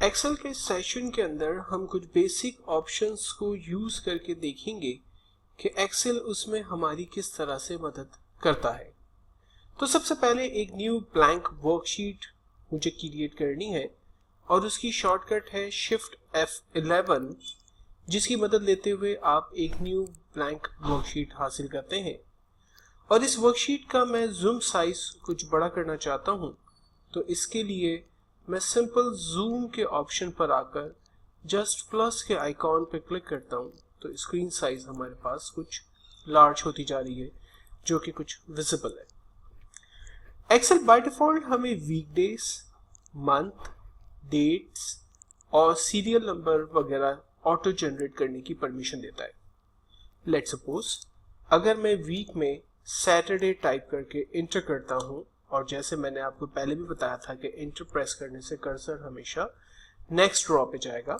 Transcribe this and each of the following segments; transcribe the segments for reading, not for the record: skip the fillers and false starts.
Excel के session के अंदर हम कुछ बेसिक ऑप्शंस को यूज करके देखेंगे कि एक्सेल उसमें हमारी किस तरह से मदद करता है। तो सबसे पहले एक न्यू ब्लैंक वर्कशीट मुझे क्रिएट करनी है और उसकी शॉर्टकट है शिफ्ट F11, जिसकी मदद लेते हुए आप एक न्यू ब्लैंक वर्कशीट हासिल करते हैं। और इस वर्कशीट का मैं जूम साइज कुछ बड़ा करना चाहता हूं, तो इसके लिए मैं सिंपल जूम के ऑप्शन पर आकर जस्ट प्लस के आइकॉन पर क्लिक करता हूं, तो स्क्रीन साइज हमारे पास कुछ लार्ज होती जा रही है, जो कि कुछ विजिबल है। एक्सेल बाय डिफॉल्ट हमें वीकडेज, मंथ, डेट्स और सीरियल नंबर वगैरह ऑटो जनरेट करने की परमिशन देता है। लेट्स सपोज अगर मैं वीक में सैटरडे टाइप करके इंटर करता हूं, और जैसे मैंने आपको पहले भी बताया था कि इंटर प्रेस करने से कर्सर हमेशा नेक्स्ट रो पे जाएगा।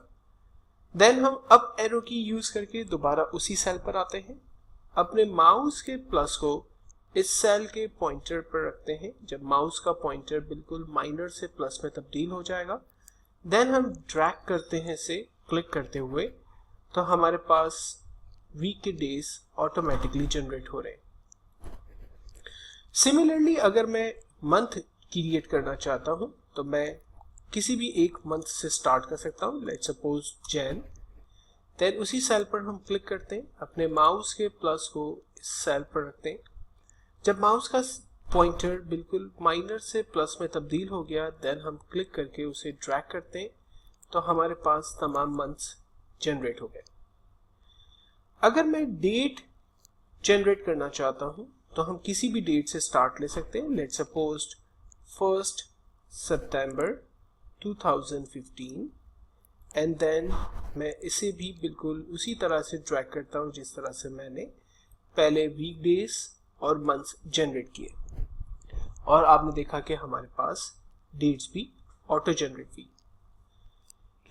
देन हम अप एरो की यूज करके दोबारा उसी सेल पर आते हैं। अपने माउस के प्लस को इस सेल के पॉइंटर पर रखते हैं। जब माउस का पॉइंटर बिल्कुल माइनर से प्लस में तब्दील हो जाएगा, देन हम ड्रैग करते हैं इसे क्लिक करते हुए, तो हमारे पास वीक के डेज ऑटोमेटिकली जनरेट हो रहे हैं। सिमिलरली अगर मैं मंथ क्रिएट करना चाहता हूं, तो मैं किसी भी एक मंथ से स्टार्ट कर सकता हूं। Let's suppose Jain. देन उसी सेल पर हम क्लिक करते हैं, अपने माउस के प्लस को इस सेल पर रखते हैं। जब माउस का पॉइंटर बिल्कुल माइनर से प्लस में तब्दील हो गया, देन हम क्लिक करके उसे ड्रैग करते हैं, तो हमारे पास तमाम मंथ्स जनरेट हो गए। अगर मैं डेट जनरेट करना चाहता हूं, तो हम किसी भी डेट से स्टार्ट ले सकते हैं। लेट्स सपोज 1 सितंबर 2015, एंड देन मैं इसे भी बिल्कुल उसी तरह से ड्रैग करता हूं जिस तरह से मैंने पहले वीकडेज और मंथ्स जनरेट किए, और आपने देखा कि हमारे पास डेट्स भी ऑटो जनरेट हुई।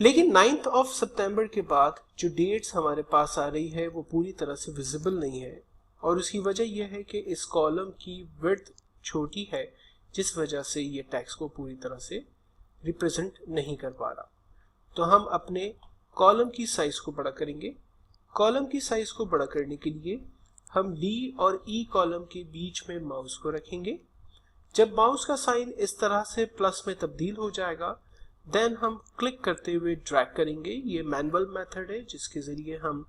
लेकिन 9 सितंबर के बाद जो डेट्स हमारे पास आ रही है वो पूरी तरह से विजिबल नहीं है, और उसकी वजह यह है कि इस कॉलम की विड्थ छोटी है, जिस वजह से ये टेक्स्ट को पूरी तरह से रिप्रेजेंट नहीं कर पा रहा। तो हम अपने कॉलम की साइज को बड़ा करेंगे। कॉलम की साइज को बड़ा करने के लिए हम D और E कॉलम के बीच में माउस को रखेंगे। जब माउस का साइन इस तरह से प्लस में तब्दील हो जाएगा, देन हम क्लिक करते हुए ड्रैग करेंगे। ये मैनुअल मेथड है जिसके जरिए हम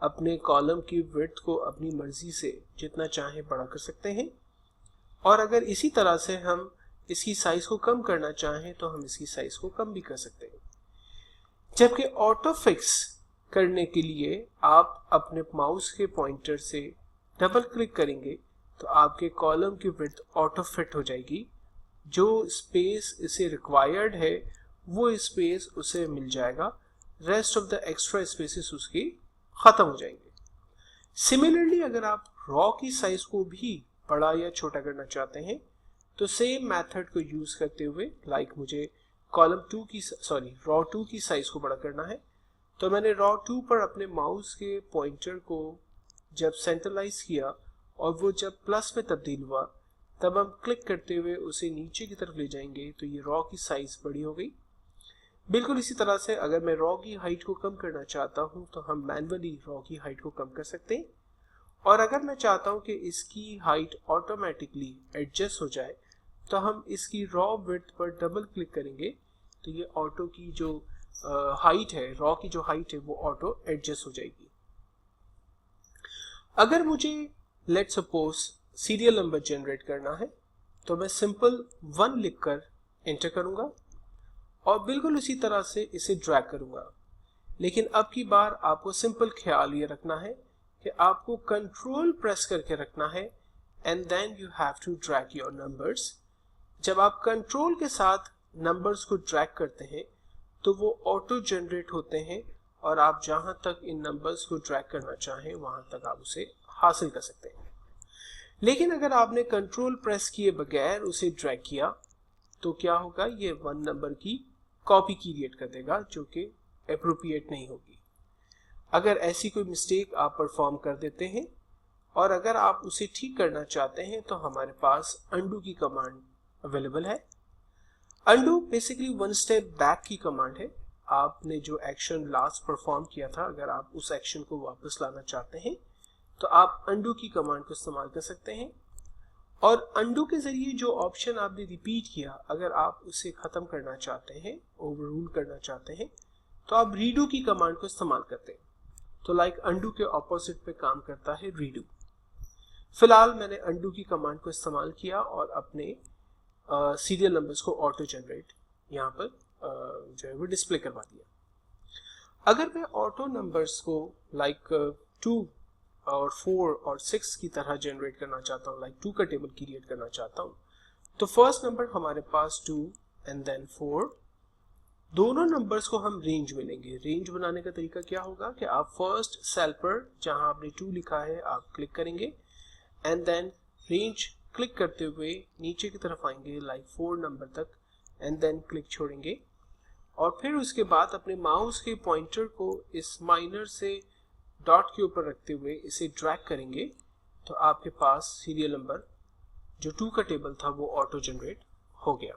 अपने कॉलम की विड्थ को अपनी मर्जी से जितना चाहे बड़ा कर सकते हैं, और अगर इसी तरह से हम इसकी साइज को कम करना चाहें तो हम इसकी साइज को कम भी कर सकते हैं। जबकि ऑटो फिक्स करने के लिए आप अपने माउस के पॉइंटर से डबल क्लिक करेंगे, तो आपके कॉलम की विड्थ ऑटो फिट हो जाएगी। जो स्पेस इसे रिक्वायर्ड है वो स्पेस उसे मिल जाएगा, rest of the extra spaces उसकी खत्म हो जाएंगे। सिमिलरली अगर आप रॉ की साइज को भी बड़ा या छोटा करना चाहते हैं, तो सेम मेथड को यूज करते हुए, मुझे रॉ 2 की साइज को बड़ा करना है, तो मैंने रॉ 2 पर अपने माउस के पॉइंटर को जब सेंट्रलाइज किया और वो जब प्लस में तब्दील हुआ, तब हम क्लिक करते हुए उसे नीचे की तरफ ले जाएंगे, तो ये रॉ की साइज बड़ी हो गई। बिल्कुल इसी तरह से अगर मैं रॉ की हाइट को कम करना चाहता हूं, तो हम मैन्युअली रॉ की हाइट को कम कर सकते हैं। और अगर मैं चाहता हूं कि इसकी हाइट ऑटोमेटिकली एडजस्ट हो जाए, तो हम इसकी रॉ विड्थ पर डबल क्लिक करेंगे, तो ये ऑटो की जो हाइट है, रॉ की जो हाइट है, वो ऑटो एडजस्ट हो जाएगी। अगर मुझे let's suppose serial number generate करना है, तो मैं सिंपल 1 लिखकर एंटर करूंगा और बिल्कुल उसी तरह से इसे ड्रैग करूंगा। लेकिन अब की बार आपको सिंपल ख्याल ये रखना है कि आपको कंट्रोल प्रेस करके रखना है, and then you have to drag your numbers. जब आप कंट्रोल के साथ नंबर्स को ड्रैग करते हैं, तो वो ऑटो जनरेट होते हैं, और आप जहां तक इन नंबर्स को ड्रैग करना चाहें वहां तक आप उसे हासिल कर सकते हैं। लेकिन अगर आपने कंट्रोल प्रेस किए बगैर उसे ड्रैग किया, तो क्या होगा, ये 1 नंबर की कॉपी क्रिएट कर देगा, जो कि एप्रोप्रिएट नहीं होगी। अगर ऐसी कोई मिस्टेक आप परफॉर्म कर देते हैं और अगर आप उसे ठीक करना चाहते हैं, तो हमारे पास अंडू की कमांड अवेलेबल है। अंडू बेसिकली 1 स्टेप बैक की कमांड है। आपने जो एक्शन लास्ट परफॉर्म किया था, अगर आप उस एक्शन को वापस लाना चाहते हैं तो आप undo की कमांड को इस्तेमाल कर सकते हैं। और undo के जरिए जो ऑप्शन आपने रिपीट किया, अगर आप उसे खत्म करना चाहते हैं, ओवररूल करना चाहते हैं, तो आप redo की कमांड को इस्तेमाल करते हैं। तो लाइक undo के ऑपोजिट पे काम करता है redo। फिलहाल मैंने undo की कमांड को इस्तेमाल किया और अपने सीरियल नंबर्स को ऑटो जनरेट यहाँ पर जो है वो डिस्प्ले करवा दिया। अगर मैं ऑटो नंबर्स को लाइक 2 और 4 और 6 की तरह जनरेट करना चाहता हूँ, लाइक 2 का टेबल क्रिएट करना चाहता हूँ, तो फर्स्ट नंबर हमारे पास 2 एंड देन 4, दोनों नंबर्स को हम रेंज में लेंगे। रेंज बनाने का तरीका क्या होगा कि आप फर्स्ट सेल पर जहां आपने 2 लिखा है आप क्लिक करेंगे एंड देन रेंज क्लिक करते हुए नीचे की तरफ आएंगे लाइक 4 नंबर तक एंड देन क्लिक छोड़ेंगे और फिर उसके बाद अपने माउस के पॉइंटर को इस माइनर से डॉट के ऊपर रखते हुए इसे ड्रैग करेंगे तो आपके पास सीरियल नंबर जो 2 का टेबल था वो ऑटो जनरेट हो गया।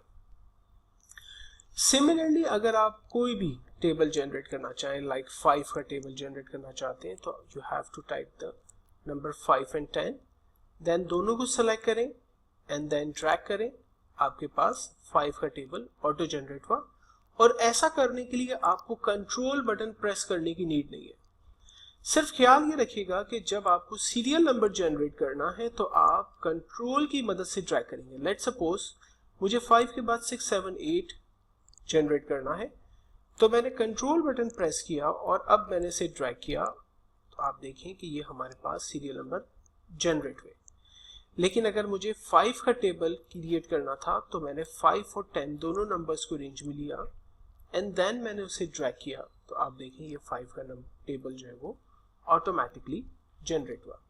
सिमिलरली अगर आप कोई भी टेबल जनरेट करना चाहें, लाइक 5 का टेबल जनरेट करना चाहते हैं, तो you have to type the number 5 and 10, then दोनों को सेलेक्ट करें एंड देन ड्रैग करें, आपके पास 5 का टेबल ऑटो जनरेट हुआ। और ऐसा करने के लिए आपको कंट्रोल बटन प्रेस करने की नीड नहीं है। सिर्फ ख्याल ये रखिएगा कि जब आपको सीरियल नंबर जनरेट करना है तो आप कंट्रोल की मदद से ड्रैग करेंगे। लेट्स सपोज मुझे 5 के बाद 6, 7, 8 जनरेट करना है, तो मैंने कंट्रोल बटन प्रेस किया और अब मैंने इसे ड्रैग किया, तो आप देखें कि ये हमारे पास सीरियल नंबर जनरेट हुए। लेकिन अगर मुझे 5 का टेबल क्रिएट करना था तो मैंने 5 और 10 दोनों नंबर्स को रेंज में लिया एंड देन मैंने उसे ड्रैग किया, तो आप देखें ये 5 का टेबल जो है वो ऑटोमेटिकली जनरेट हुआ।